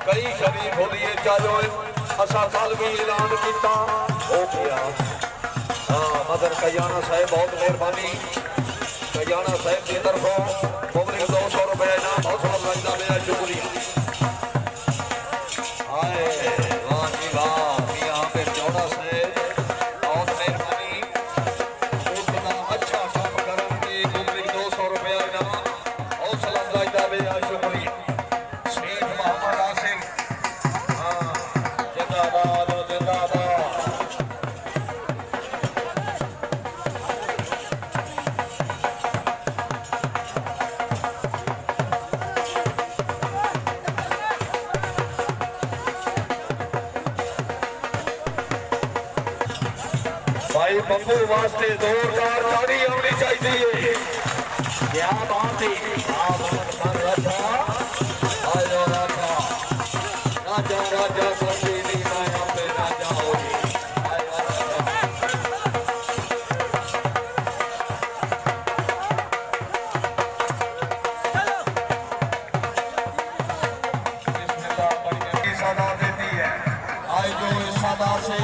कई शरीफ होलिए चाहो असा कल भी ऐलान किया हो गया। हाँ मगर कयाना साहब बहुत मेहरबानी कयाना साहब की तरफों पब्लिक 200 रुपए इनाम हौसला लगता मेरा शुक्रिया। हाय वाह जी वाह मियां आमिर जोड़ा साहब बहुत मेहरबानी उतना अच्छा काम करन की पब्लिक 200 रुपए इनाम हौसला लगता मेरा शुक्रिया। भाई बब्बू वास्ते जोरदार ताड़ी आनी चाहिए। क्या बात है राजा राजा राजा राजा नहीं मैं पे राजा होगी। सदा देती है आज जो इस सदा से